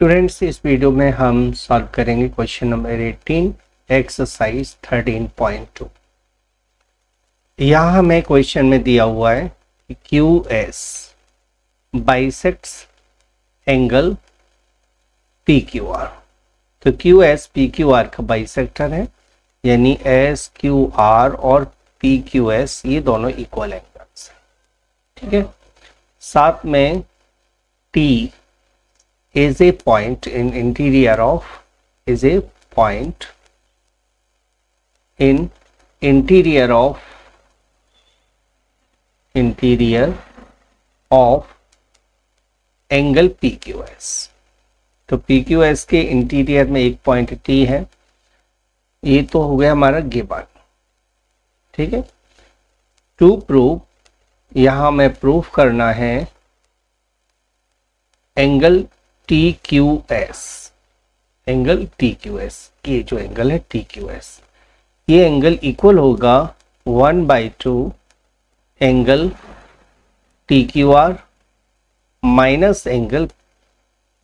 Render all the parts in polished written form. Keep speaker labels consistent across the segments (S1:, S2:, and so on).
S1: Students, इस video में हम सॉल्व करेंगे क्वेश्चन नंबर 18 एक्सरसाइज 13.2। यहाँ हमें क्वेश्चन में दिया हुआ है कि Q S bisects angle P Q R. तो Q S P Q R का बाइसेक्टर है, यानी एस क्यू आर और पी क्यू एस ये दोनों इक्वल एंगल्स हैं। ठीक है, साथ में T is a point in interior of interior of angle PQS। तो PQS के इंटीरियर में एक पॉइंट T है, ये तो हो गया हमारा गिवन। ठीक है, टू प्रूव, यहां में प्रूफ करना है एंगल TQS, एंगल TQS, ये जो एंगल है TQS, ये एंगल इक्वल होगा 1/2 angle TQR minus angle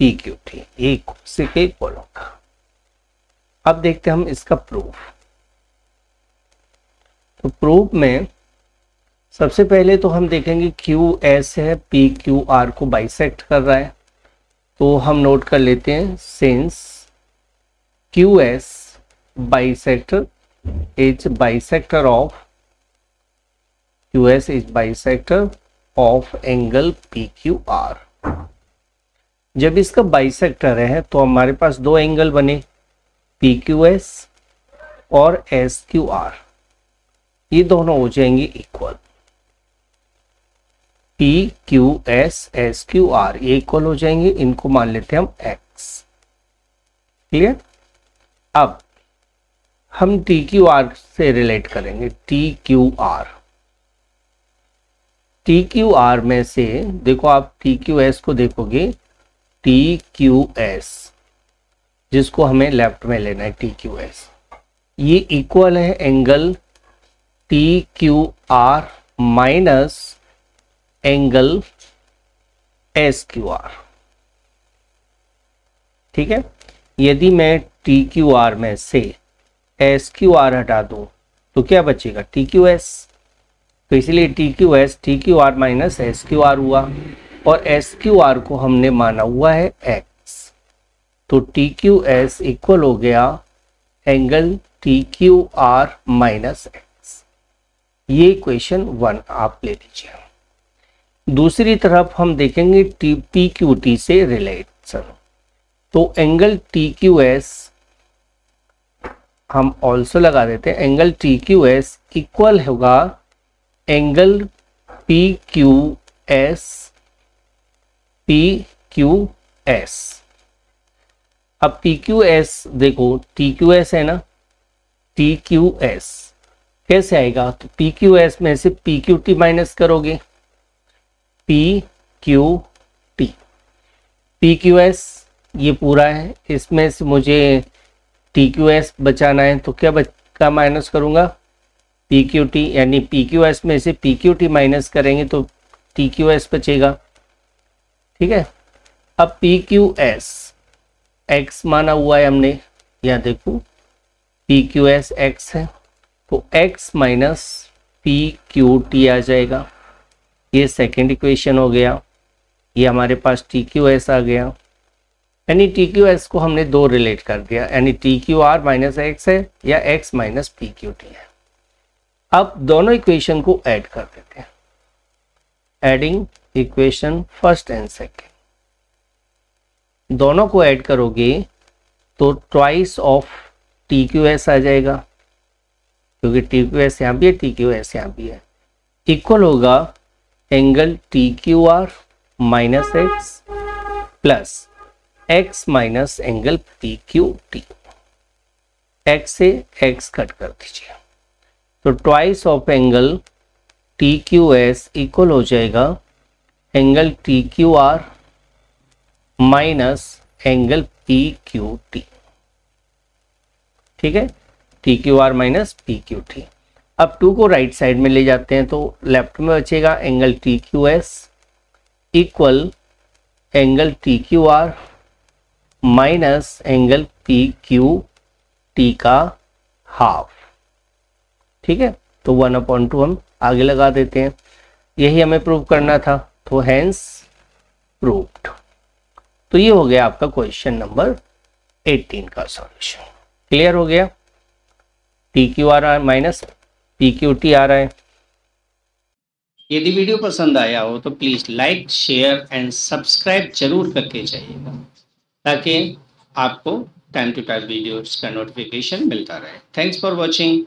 S1: PQT, ये इसी के इक्वल होगा। अब देखते हैं हम इसका प्रूफ। तो प्रूफ में सबसे पहले तो हम देखेंगे QS है, PQR को बाइसेक्ट कर रहा है, तो हम नोट कर लेते हैं since QS bisector is bisector of QS is bisector of angle PQR। जब इसका बाइसेक्टर है तो हमारे पास दो एंगल बने, PQS और SQR, ये दोनों हो जाएंगे इक्वल। PQS SQR ये इक्वल हो जाएंगे, इनको मान लेते हैं हम X। क्लियर। अब हम TQR से रिलेट करेंगे। TQR में से देखो, आप TQS को देखोगे, TQS जिसको हमें लेफ्ट में लेना है, TQS ये इक्वल है angle TQR minus angle SQR। ठीक है, यदि मैं TQR में से SQR हटा दूं तो क्या बचेगा, TQS। तो इसलिए TQR माइनस SQR हुआ, और SQR को हमने माना हुआ है X। तो TQS इक्वल हो गया एंगल TQR माइनस X। ये इक्वेशन 1 आप ले लीजिए। दूसरी तरफ हम देखेंगे PQT से रिलेशन। तो एंगल TQS हम ऑल्सो लगा देते हैं, एंगल TQS इक्वल होगा एंगल PQS। अब PQS देखो, TQS है ना, TQS कैसे आएगा, तो PQS में से PQT माइनस करोगे, PQS ये पूरा है, इसमें से मुझे TQS बचाना है, तो क्या माइनस करूंगा, PQT, यानी PQS में से PQT माइनस करेंगे तो TQS बचेगा। ठीक है, अब PQS X माना हुआ है हमने, यहाँ देखो PQS X है, तो X माइनस PQT आ जाएगा। ये सेकेंड इक्वेशन हो गया, ये हमारे पास TQS आ गया, यानी TQS को हमने दो रिलेट कर दिया, यानी TQR माइनस X है या X माइनस PQT है। अब दोनों इक्वेशन को ऐड कर देते हैं, adding equation first and second, दोनों को ऐड करोगे तो ट्वाइस ऑफ TQS आ जाएगा, क्योंकि TQS यहाँ भी है, TQS यहाँ भी है, इक्वल होगा angle TQR minus X plus X minus angle PQT। X से X कट कर दीजिए, तो twice of angle TQS equal हो जाएगा angle TQR minus angle PQT। ठीक है, TQR माइनस PQT। अब 2 को राइट साइड में ले जाते हैं, तो लेफ्ट में बचेगा angle TQS equal angle TQR minus angle P Q T का हाफ। ठीक है, तो 1/2 हम आगे लगा देते हैं, यही हमें प्रूव करना था, तो हेंस प्रूव्ड। तो ये हो गया आपका क्वेश्चन नंबर 18 का सॉल्यूशन। क्लियर हो गया, टी क्यू आ रहा है माइनस पी क्यू टी आ रहा है।
S2: यदि वीडियो पसंद आया हो तो please like, share and subscribe जरूर करके जाइएगा, ताकि आपको टाइम टू टाइम वीडियोस का नोटिफिकेशन मिलता रहे। Thanks for watching.